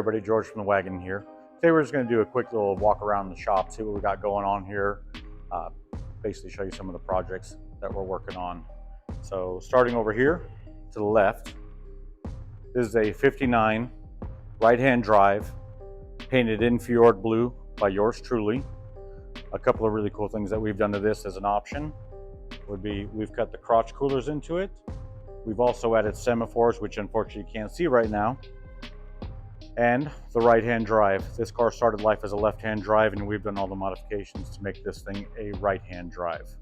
everybody, George from the Wagen here. Today we're just going to do a quick little walk around the shop, see what we got going on here, basically show you some of the projects that we're working on. So starting over here to the left, this is a 59 right-hand drive, painted in Fjord Blue by yours truly. A couple of really cool things that we've done to this as an option would be we've cut the crotch coolers into it. We've also added semaphores, which unfortunately you can't see right now, and the right-hand drive. This car started life as a left-hand drive, and we've done all the modifications to make this thing a right-hand drive.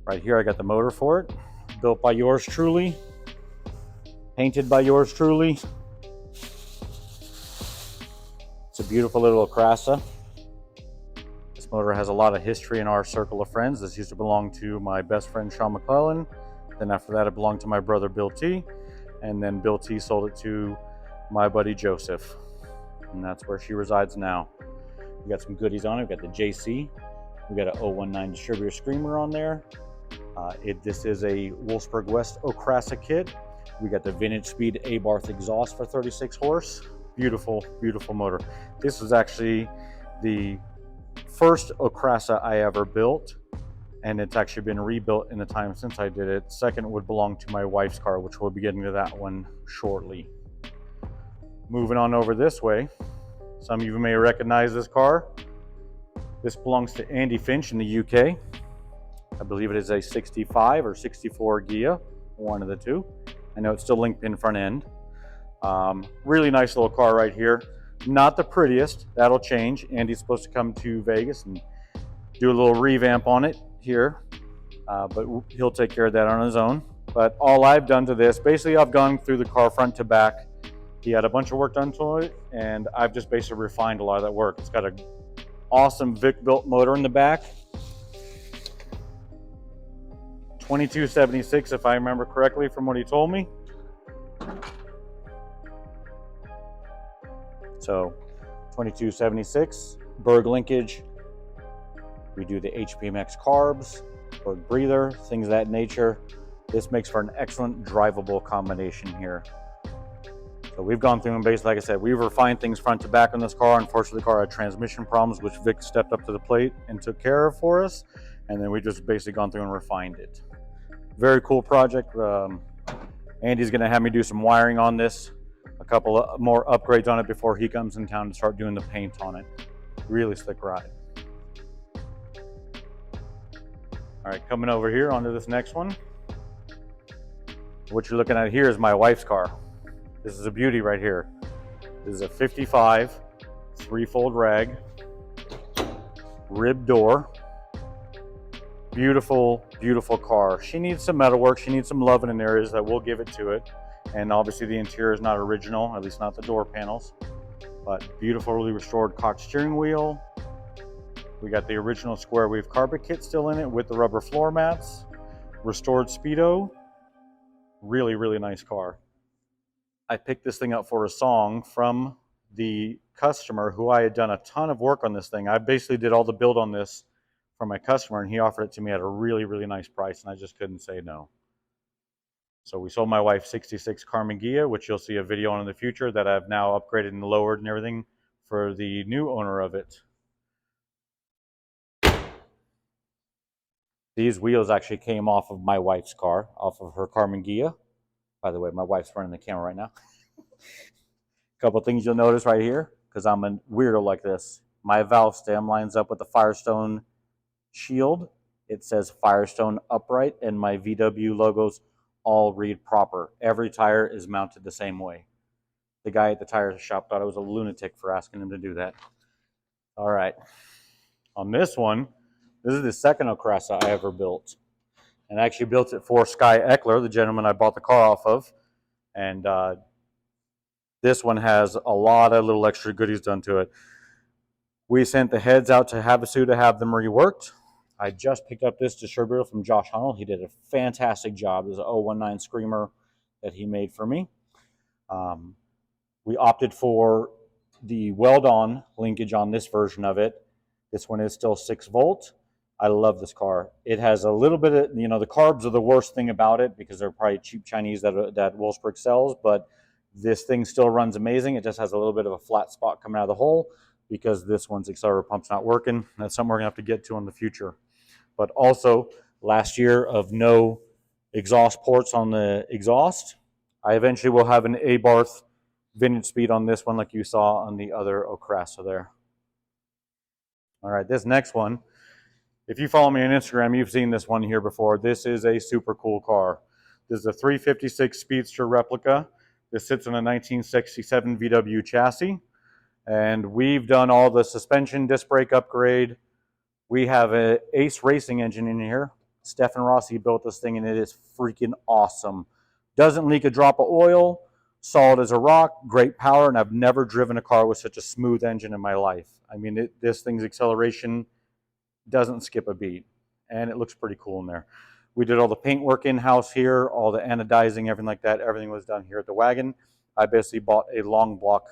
Right here I got the motor for it, built by yours truly, painted by yours truly. It's a beautiful little HAHAHA. This motor has a lot of history in our circle of friends. This used to belong to my best friend Sean McClellan. Then after that it belonged to my brother Bill T. And then Bill T sold it to my buddy Joseph, and that's where she resides now. We got some goodies on it. We got the JC, we got a 019 distributor screamer on there. This is a Wolfsburg West HAHAHA kit. We got the vintage speed Abarth exhaust for 36 horse. Beautiful, beautiful motor. This was actually the first HAHAHA I ever built, and it's actually been rebuilt in the time since I did it. Second would belong to my wife's car, which we'll be getting to that one shortly. Moving on over this way, some of you may recognize this car. This belongs to Andy Finch in the UK. I believe it is a 65 or 64 Ghia, one of the two. I know it's still link pin front end. Really nice little car right here. Not the prettiest, that'll change. Andy's supposed to come to Vegas and do a little revamp on it here, but he'll take care of that on his own. But all I've done to this, basically I've gone through the car front to back. He had a bunch of work done to it, and I've just basically refined a lot of that work. It's got an awesome Vic-built motor in the back. 2276, if I remember correctly from what he told me. So 2276, Berg linkage. We do the HPMX carbs, Berg breather, things of that nature. This makes for an excellent drivable combination here. So we've gone through and basically, like I said, we've refined things front to back on this car. Unfortunately, the car had transmission problems, which Vic stepped up to the plate and took care of for us. And then we just basically gone through and refined it. Very cool project. Andy's gonna have me do some wiring on this, a couple of more upgrades on it before he comes in town to start doing the paint on it. Really slick ride. All right, coming over here onto this next one. What you're looking at here is my wife's car. This is a beauty right here. This is a 55, 3-fold rag, rib door. Beautiful, beautiful car. She needs some metal work. She needs some loving in areas that we'll give it to it. And obviously the interior is not original, at least not the door panels, but beautifully restored Koch steering wheel. We got the original square weave carpet kit still in it with the rubber floor mats, restored speedo. Really, really nice car. I picked this thing up for a song from the customer who I had done a ton of work on this thing. I basically did all the build on this for my customer, and he offered it to me at a really, really nice price, and I just couldn't say no. So we sold my wife 66 Carmen Ghia, which you'll see a video on in the future that I've now upgraded and lowered and everything for the new owner of it. These wheels actually came off of my wife's car, off of her Carmen Ghia. By the way, my wife's running the camera right now. A couple things you'll notice right here, because I'm a weirdo like this. My valve stem lines up with the Firestone shield. It says Firestone upright, and my VW logos all read proper. Every tire is mounted the same way. The guy at the tire shop thought I was a lunatic for asking him to do that. All right. On this one, this is the second HAHAHA I ever built. And I actually built it for Sky Eckler, the gentleman I bought the car off of. And this one has a lot of little extra goodies done to it. We sent the heads out to Havasu to have them reworked. I just picked up this distributor from Josh Hunnell. He did a fantastic job. There's an 019 Screamer that he made for me. We opted for the weld-on linkage on this version of it. This one is still 6 volt. I love this car. It has a little bit of, the carbs are the worst thing about it because they're probably cheap Chinese that Wolfsburg sells, but This thing still runs amazing. It just has a little bit of a flat spot coming out of the hole because this one's accelerator pump's not working. That's something we're gonna have to get to in the future. But also, last year of no exhaust ports on the exhaust, I eventually will have an Abarth vintage speed on this one like you saw on the other Okrasa there. All right, this next one, if you follow me on Instagram, you've seen this one here before. This is a super cool car. This is a 356 Speedster replica. This sits on a 1967 VW chassis. And we've done all the suspension disc brake upgrade. We have an Ace Racing engine in here. Stefan Rossi built this thing and it is freaking awesome. Doesn't leak a drop of oil, solid as a rock, great power, and I've never driven a car with such a smooth engine in my life. I mean, this thing's acceleration doesn't skip a beat, and it looks pretty cool in there. We did all the paint work in-house here, all the anodizing, everything like that. Everything was done here at the Wagen. I basically bought a long block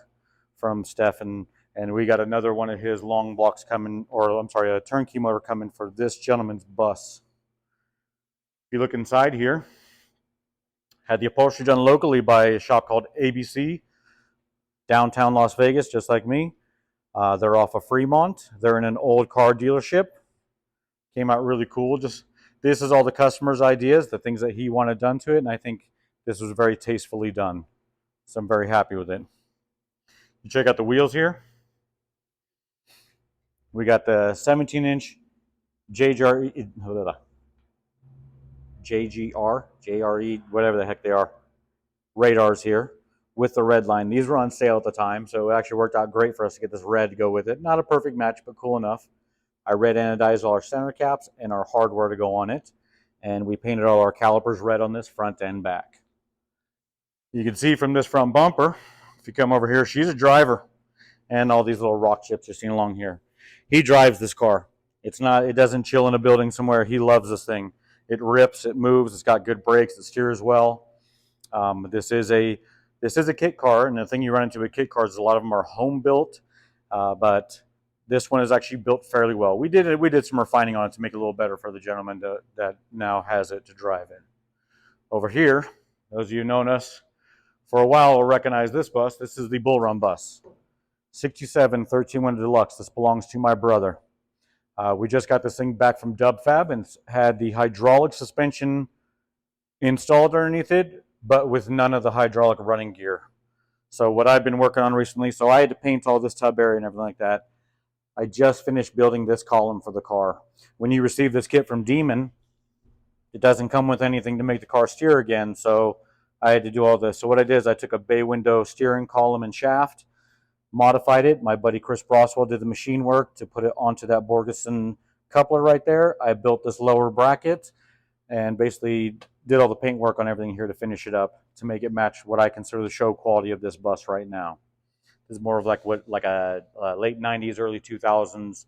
from Stefan, and we got another one of his long blocks coming, or I'm sorry, a turnkey motor coming for this gentleman's bus. If you look inside here, had the upholstery done locally by a shop called ABC, downtown Las Vegas, just like me. They're off of Fremont. They're in an old car dealership. Came out really cool. Just this is all the customer's ideas, the things that he wanted done to it, and I think this was very tastefully done. So I'm very happy with it. You check out the wheels here. We got the 17-inch JGR, JRE, whatever the heck they are, radars here with the red line. These were on sale at the time, so it actually worked out great for us to get this red to go with it. Not a perfect match, but cool enough. I red anodized all our center caps and our hardware to go on it, and we painted all our calipers red on this front and back. You can see from this front bumper, if you come over here, she's a driver, and all these little rock chips you're seeing along here. He drives this car. It doesn't chill in a building somewhere. He loves this thing. It rips, it moves, it's got good brakes, it steers well. This is a kit car, and the thing you run into with kit cars is a lot of them are home built, but this one is actually built fairly well. We did some refining on it to make it a little better for the gentleman that now has it to drive in. Over here, those of you who known us for a while will recognize this bus. This is the Bull Run bus. 67 13-window deluxe. This belongs to my brother. We just got this thing back from Dub Fab and had the hydraulic suspension installed underneath it, but with none of the hydraulic running gear. So what I've been working on recently, so I had to paint all this tub area and everything like that. I just finished building this column for the car. When you receive this kit from Demon, it doesn't come with anything to make the car steer again, so I had to do all this. So what I did is I took a bay window steering column and shaft, modified it. My buddy Chris Broswell did the machine work to put it onto that Borgeson coupler right there. I built this lower bracket and basically did all the paint work on everything here to finish it up to make it match what I consider the show quality of this bus right now. This is more of like a late 90s, early 2000s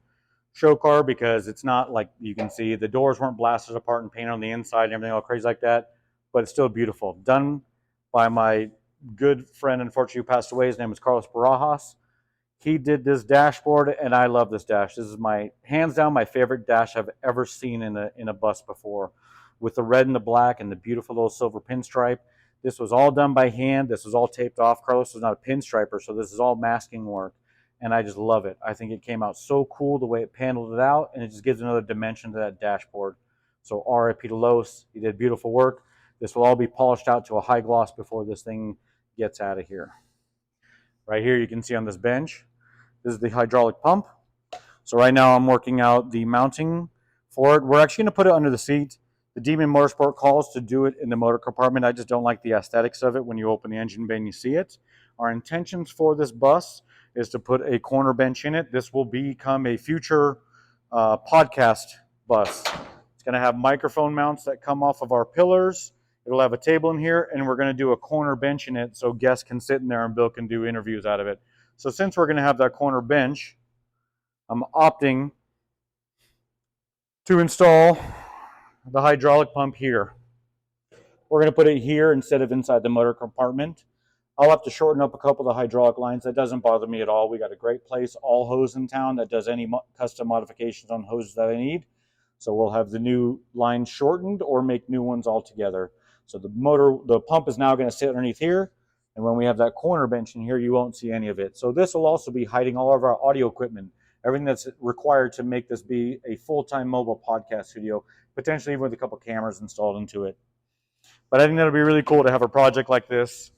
show car, because it's not like you can see the doors weren't blasted apart and painted on the inside and everything all crazy like that, but it's still beautiful. Done by my good friend, unfortunately, who passed away. His name is Carlos Barajas. He did this dashboard, and I love this dash. This is hands down my favorite dash I've ever seen in a bus before, with the red and the black and the beautiful little silver pinstripe. This was all done by hand. This was all taped off. Carlos was not a pinstriper, so this is all masking work, and I just love it. I think it came out so cool the way it paneled it out, and it just gives another dimension to that dashboard. So RIP to Los, he did beautiful work. This will all be polished out to a high gloss before this thing gets out of here. Right here you can see on this bench, this is the hydraulic pump. So right now I'm working out the mounting for it. We're actually going to put it under the seat. The Demon Motorsport calls to do it in the motor compartment. I just don't like the aesthetics of it when you open the engine bay and you see it. Our intentions for this bus is to put a corner bench in it. This will become a future podcast bus. It's going to have microphone mounts that come off of our pillars. It'll have a table in here, and we're going to do a corner bench in it so guests can sit in there and Bill can do interviews out of it. So since we're going to have that corner bench, I'm opting to install the hydraulic pump here. We're going to put it here instead of inside the motor compartment. I'll have to shorten up a couple of the hydraulic lines. That doesn't bother me at all. We got a great place, All Hose in town, that does any custom modifications on hoses that I need. So we'll have the new lines shortened or make new ones altogether. So the pump is now going to sit underneath here. And when we have that corner bench in here, you won't see any of it. So this will also be hiding all of our audio equipment, everything that's required to make this be a full-time mobile podcast studio, potentially even with a couple cameras installed into it. But I think that'll be really cool to have a project like this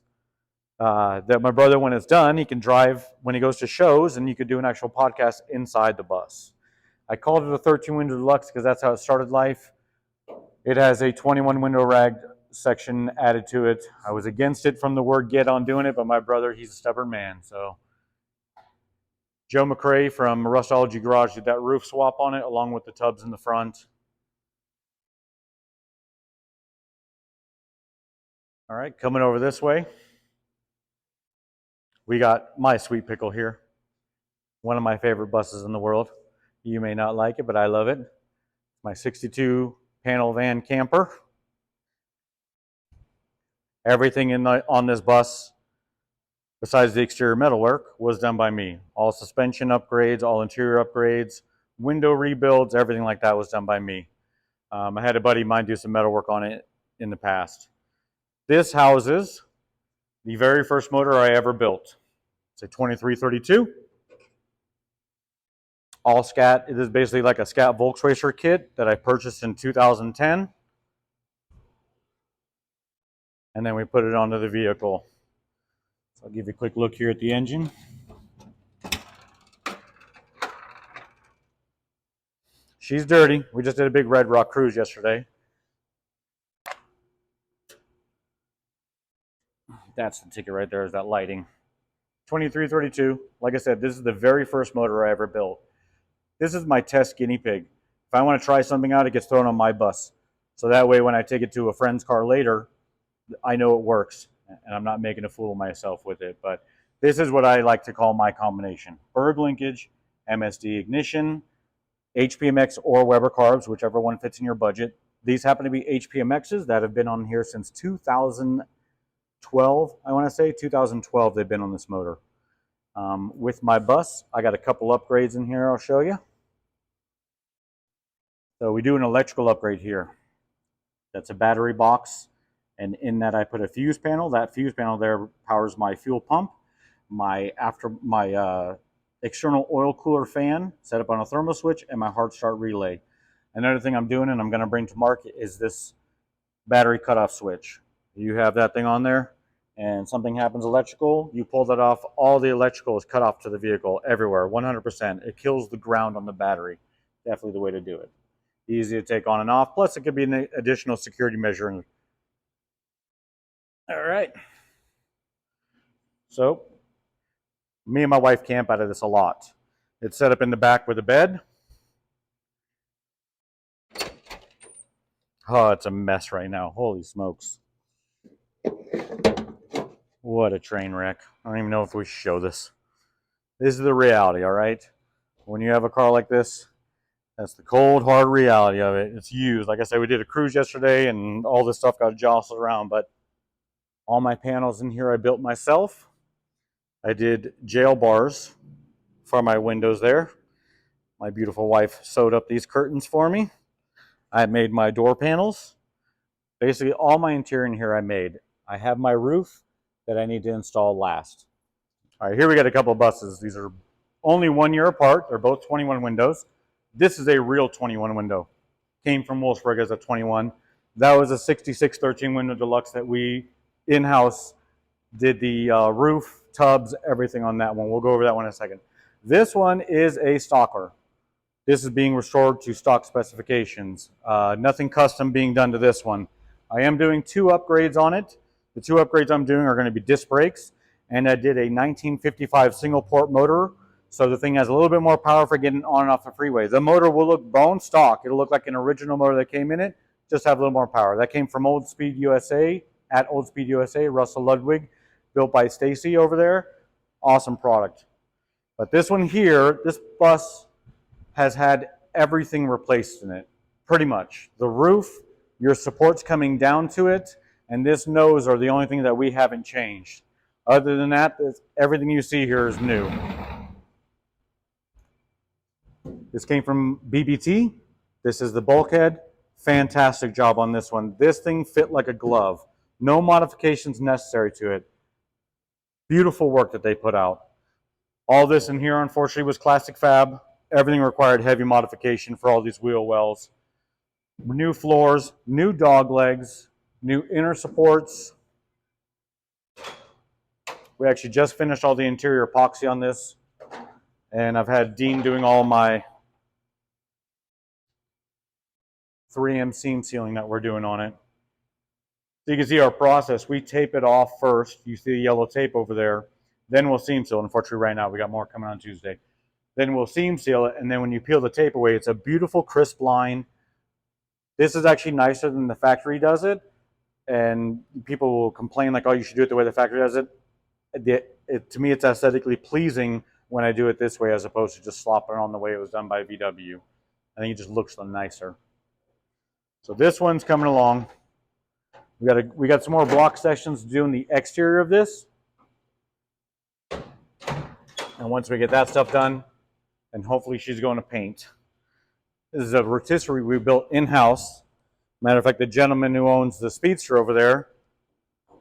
that my brother, when it's done, he can drive when he goes to shows, and you could do an actual podcast inside the bus. I called it a 13-window deluxe because that's how it started life. It has a 21-window rag section added to it. I was against it from the word get on doing it, but my brother, he's a stubborn man. So Joe McRae from Rustology Garage did that roof swap on it along with the tubs in the front. All right, coming over this way, we got my sweet pickle here. One of my favorite buses in the world. You may not like it, but I love it. My 62 panel van camper. Everything on this bus, besides the exterior metalwork, was done by me. All suspension upgrades, all interior upgrades, window rebuilds, everything like that was done by me. I had a buddy of mine do some metalwork on it in the past. This houses the very first motor I ever built. It's a 2332. All scat. It is basically like a scat Volkswagen kit that I purchased in 2010. And then we put it onto the vehicle. So I'll give you a quick look here at the engine. She's dirty. We just did a big Red Rock cruise yesterday. That's the ticket right there, is that lighting. 2332. Like I said, this is the very first motor I ever built. This is my test guinea pig. If I want to try something out, it gets thrown on my bus. So that way when I take it to a friend's car later, I know it works, and I'm not making a fool of myself with it. But this is what I like to call my combination. Berg linkage, MSD ignition, HPMX or Weber carbs, whichever one fits in your budget. These happen to be HPMXs that have been on here since 2012, I want to say. 2012 they've been on this motor. With my bus, I got a couple upgrades in here I'll show you. So we do an electrical upgrade here. That's a battery box. And in that I put a fuse panel. That fuse panel there powers my fuel pump, my external oil cooler fan set up on a thermal switch, and my hard start relay. Another thing I'm doing and I'm going to bring to market is this battery cutoff switch. You have that thing on there and something happens electrical, you pull that off, all the electrical is cut off to the vehicle everywhere, 100%. It kills the ground on the battery. Definitely the way to do it. Easy to take on and off. Plus it could be an additional security measure. All right. So me and my wife camp out of this a lot. It's set up in the back with a bed. Oh, it's a mess right now. Holy smokes. What a train wreck. I don't even know if we should show this. This is the reality, all right? When you have a car like this, that's the cold, hard reality of it. It's used. Like I said, we did a cruise yesterday and all this stuff got jostled around, but all my panels in here I built myself. I did jail bars for my windows there. My beautiful wife sewed up these curtains for me. I made my door panels. Basically, all my interior in here I made. I have my roof that I need to install last. All right, here we got a couple of buses. These are only 1 year apart. They're both 21 windows. This is a real 21 window. Came from Wolfsburg as a 21. That was a 66 13-window deluxe that we in-house did the roof, tubs, everything on that one. We'll go over that one in a second. This one is a stocker. This is being restored to stock specifications. Nothing custom being done to this one. I am doing 2 upgrades on it. The 2 upgrades I'm doing are going to be disc brakes, and I did a 1955 single port motor, so the thing has a little bit more power for getting on and off the freeway. The motor will look bone stock. It'll look like an original motor that came in it, just have a little more power. That came from Old Speed USA, at Old Speed USA, Russell Ludwig, built by Stacy over there. Awesome product. But this one here, this bus has had everything replaced in it, pretty much. The roof, your supports coming down to it, and this nose are the only thing that we haven't changed. Other than that, everything you see here is new. This came from BBT. This is the bulkhead. Fantastic job on this one. This thing fit like a glove. No modifications necessary to it. Beautiful work that they put out. All this in here, unfortunately, was classic fab. Everything required heavy modification for all these wheel wells. New floors, new dog legs, new inner supports. We actually just finished all the interior epoxy on this, and I've had Dean doing all my 3M seam sealing that we're doing on it. So you can see our process. We tape it off first. You see the yellow tape over there. Then we'll seam seal. Unfortunately, right now we got more coming on Tuesday. Then we'll seam seal it, and then when you peel the tape away, it's a beautiful crisp line. This is actually nicer than the factory does it, and people will complain like, oh, you should do it the way the factory does it. To me, it's aesthetically pleasing when I do it this way as opposed to just slopping it on the way it was done by VW. I think it just looks nicer. So this one's coming along. We got some more block sections to do in the exterior of this. And once we get that stuff done, and hopefully she's going to paint. This is a rotisserie we built in-house. Matter of fact, the gentleman who owns the Speedster over there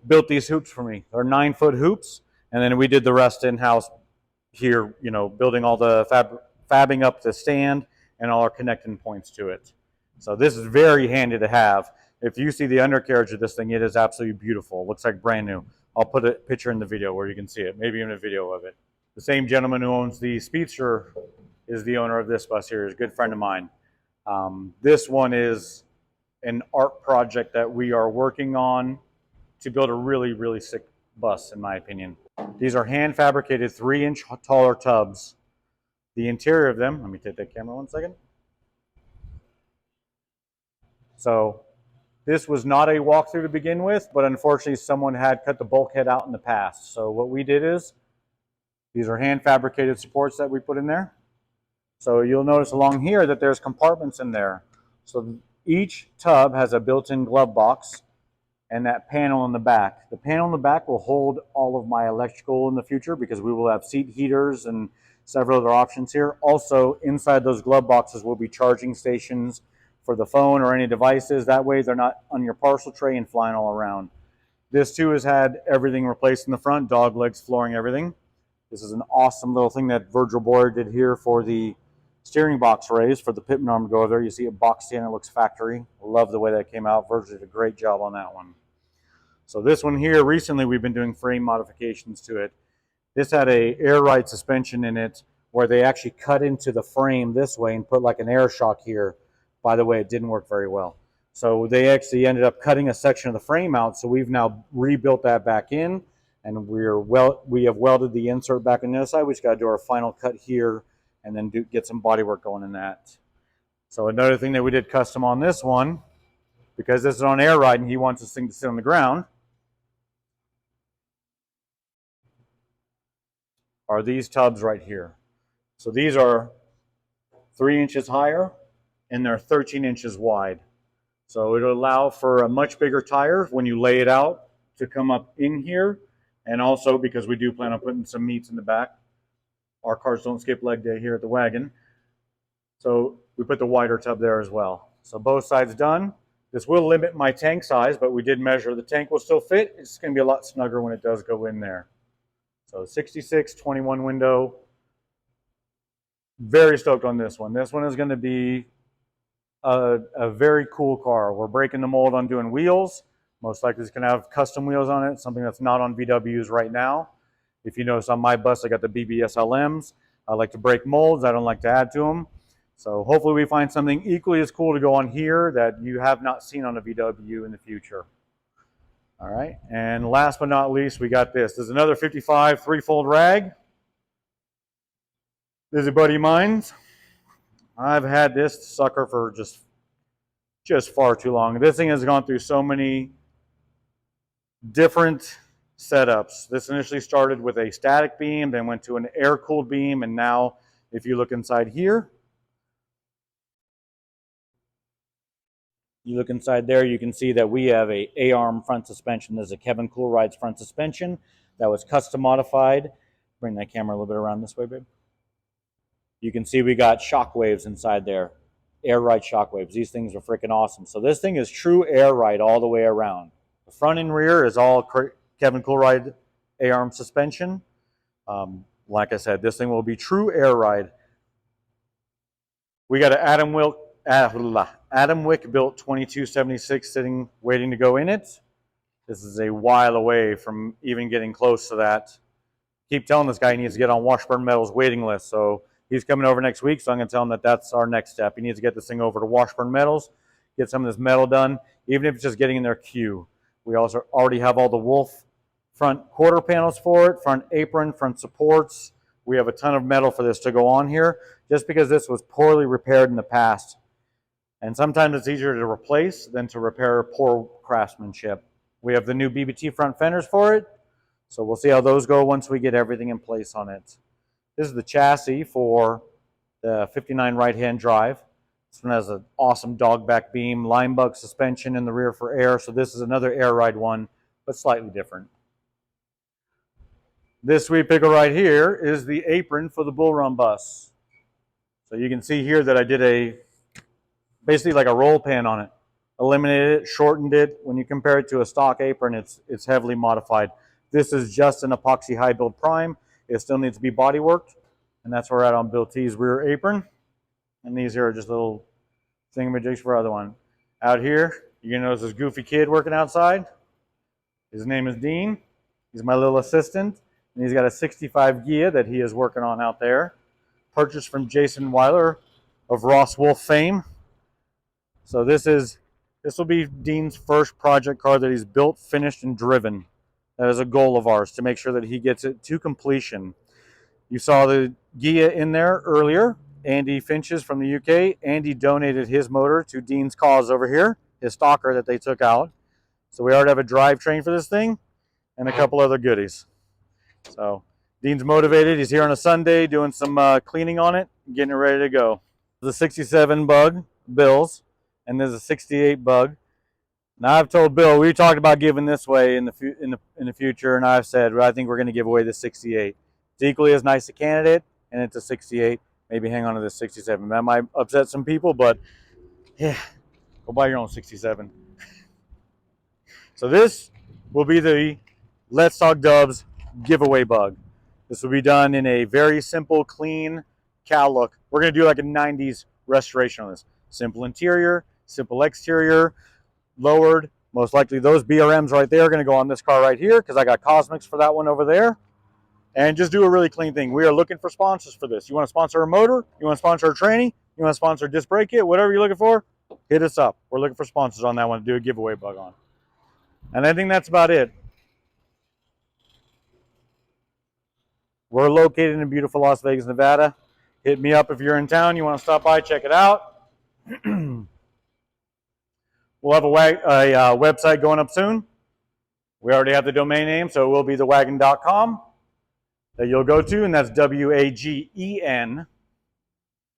built these hoops for me. They're 9-foot hoops, and then we did the rest in-house here, you know, building all the fabbing up the stand and all our connecting points to it. So this is very handy to have. If you see the undercarriage of this thing, it is absolutely beautiful. It looks like brand new. I'll put a picture in the video where you can see it, maybe even a video of it. The same gentleman who owns the Speedster is the owner of this bus here. He's a good friend of mine. This one is an art project that we are working on to build a really, really sick bus, in my opinion. These are hand fabricated 3-inch taller tubs. The interior of them, let me take that camera one second. So this was not a walkthrough to begin with, but unfortunately someone had cut the bulkhead out in the past. So what we did is, these are hand fabricated supports that we put in there. So you'll notice along here that there's compartments in there. So each tub has a built-in glove box and that panel in the back. The panel in the back will hold all of my electrical in the future because we will have seat heaters and several other options here. Also, inside those glove boxes will be charging stations for the phone or any devices. That way they're not on your parcel tray and flying all around. This too has had everything replaced in the front, dog legs, flooring, everything. This is an awesome little thing that Virgil Boyer did here for the steering box raise for the Pitman arm to go over there. You see it boxed in, it looks factory. Love the way that came out. Virgil did a great job on that one. So this one here, recently we've been doing frame modifications to it. This had a air ride suspension in it where they actually cut into the frame this way and put like an air shock here. By the way, it didn't work very well. So they actually ended up cutting a section of the frame out. So we've now rebuilt that back in, and we have welded the insert back on the other side. We just got to do our final cut here and then get some body work going in that. So another thing that we did custom on this one, because this is on air ride and he wants this thing to sit on the ground, are these tubs right here. So these are 3 inches higher and they're 13 inches wide. So it'll allow for a much bigger tire when you lay it out to come up in here. And also because we do plan on putting some meats in the back. Our cars don't skip leg day here at the Wagen. So we put the wider tub there as well. So both sides done. This will limit my tank size, but we did measure. The tank will still fit. It's going to be a lot snugger when it does go in there. So 66, 21 window. Very stoked on this one. This one is going to be a very cool car. We're breaking the mold on doing wheels. Most likely it's going to have custom wheels on it, something that's not on VWs right now. If you notice on my bus, I got the BBS LMs. I like to break molds. I don't like to add to them. So hopefully we find something equally as cool to go on here that you have not seen on a VW in the future. All right, and last but not least, we got this. There's another 55 3-fold rag. This is a buddy of mine. I've had this sucker for just far too long. This thing has gone through so many different setups. This initially started with a static beam, then went to an air-cooled beam, and now if you look inside here, you look inside there, you can see that we have a A-arm front suspension. This is a Kevin Coolride's front suspension that was custom modified. Bring that camera a little bit around this way, babe. You can see we got shock waves inside there, air ride shock waves. These things are freaking awesome. So this thing is true air ride all the way around. The front and rear is all Kevin Coolride A-arm suspension. Like I said, this thing will be true air ride. We got an Adam Wick built 2276 sitting, waiting to go in it. This is a while away from even getting close to that. Keep telling this guy he needs to get on Washburn Metal's waiting list. So he's coming over next week, so I'm going to tell him that that's our next step. He needs to get this thing over to Washburn Metals, get some of this metal done, even if it's just getting in their queue. We also already have all the Wolf front quarter panels for it, front apron, front supports. We have a ton of metal for this to go on here, just because this was poorly repaired in the past. And sometimes it's easier to replace than to repair poor craftsmanship. We have the new BBT front fenders for it, so we'll see how those go once we get everything in place on it. This is the chassis for the 59 right-hand drive. This one has an awesome dogback beam, line bug suspension in the rear for air, so this is another air ride one, but slightly different. This sweet pickle right here is the apron for the Bull Run bus. So you can see here that I did basically like a roll pan on it. Eliminated it, shortened it. When you compare it to a stock apron, it's heavily modified. This is just an epoxy high build prime. It still needs to be body worked, and that's where we're at on Bill T's rear apron. And these here are just little thingamajigs for other one. Out here, you're gonna notice this goofy kid working outside. His name is Dean. He's my little assistant, and he's got a 65 Gia that he is working on out there. Purchased from Jason Weiler of Ross Wolf fame. So this will be Dean's first project car that he's built, finished, and driven. That is a goal of ours, to make sure that he gets it to completion. You saw the Gia in there earlier. Andy Finches from the UK. Andy donated his motor to Dean's cause over here, his stalker that they took out. So we already have a drivetrain for this thing and a couple other goodies. So Dean's motivated. He's here on a Sunday doing some cleaning on it, getting it ready to go. The 67 bug, Bill's, and there's a 68 bug. Now I've told Bill, we talked about giving this away in the future, and I've said, well, I think we're going to give away the 68. It's equally as nice a candidate, and it's a 68. Maybe hang on to this 67. That might upset some people, but yeah, go buy your own 67. So this will be the Let's Talk Dubs giveaway bug. This will be done in a very simple, clean cow look. We're going to do like a 90s restoration on this. Simple interior, simple exterior, lowered. Most likely those BRMs right there are going to go on this car right here, because I got Cosmics for that one over there. And just do a really clean thing. We are looking for sponsors for this. You want to sponsor a motor? You want to sponsor a tranny? You want to sponsor a disc brake kit? Whatever you're looking for, hit us up. We're looking for sponsors on that one to do a giveaway bug on. And I think that's about it. We're located in beautiful Las Vegas, Nevada. Hit me up if you're in town. You want to stop by, check it out. We'll have a website going up soon. We already have the domain name, so it will be thewagen.com that you'll go to, and that's W-A-G-E-N.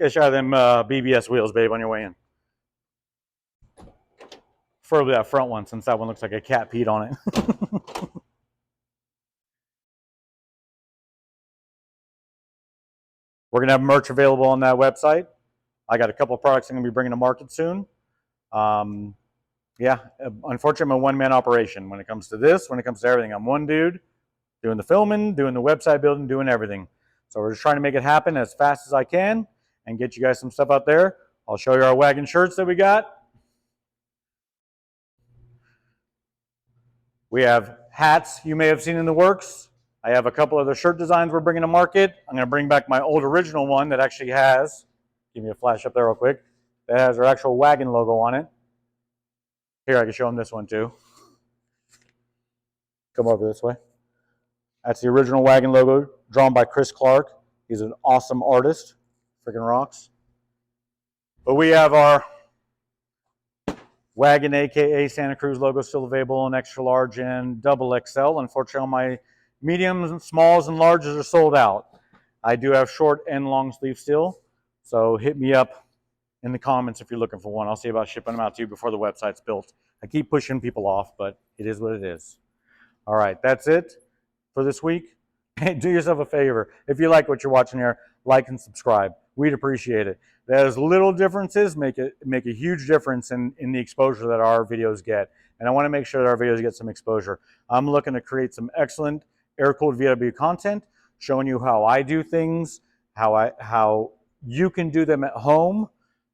Get a shot of them BBS wheels, babe, on your way in. Preferably that front one, since that one looks like a cat peed on it. We're going to have merch available on that website. I got a couple of products I'm going to be bringing to market soon. Yeah, unfortunately, I'm a one-man operation when it comes to this, when it comes to everything. I'm one dude doing the filming, doing the website building, doing everything. So we're just trying to make it happen as fast as I can and get you guys some stuff out there. I'll show you our Wagen shirts that we got. We have hats you may have seen in the works. I have a couple other shirt designs we're bringing to market. I'm going to bring back my old original one that actually has, give me a flash up there real quick, that has our actual Wagen logo on it. Here, I can show them this one too. Come over this way. That's the original Wagen logo, drawn by Chris Clark. He's an awesome artist. Freaking rocks. But we have our Wagen, aka Santa Cruz logo, still available in extra large and double XL. Unfortunately, my mediums, smalls, and larges are sold out. I do have short and long sleeve still, so hit me up in the comments if you're looking for one. I'll see about shipping them out to you before the website's built. I keep pushing people off, but it is what it is. All right, that's it for this week. Do yourself a favor. If you like what you're watching here, like and subscribe. We'd appreciate it. Those little differences make a huge difference in the exposure that our videos get. And I want to make sure that our videos get some exposure. I'm looking to create some excellent air-cooled VW content, showing you how I do things, how you can do them at home.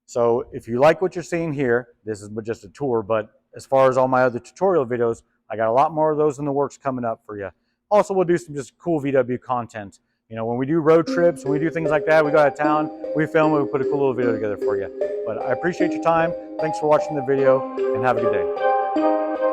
So if you like what you're seeing here, this is just a tour, but as far as all my other tutorial videos, I got a lot more of those in the works coming up for you. Also, we'll do some just cool VW content. You know, when we do road trips, when we do things like that, we go out of town, we film it, we put a cool little video together for you. But I appreciate your time. Thanks for watching the video, and have a good day.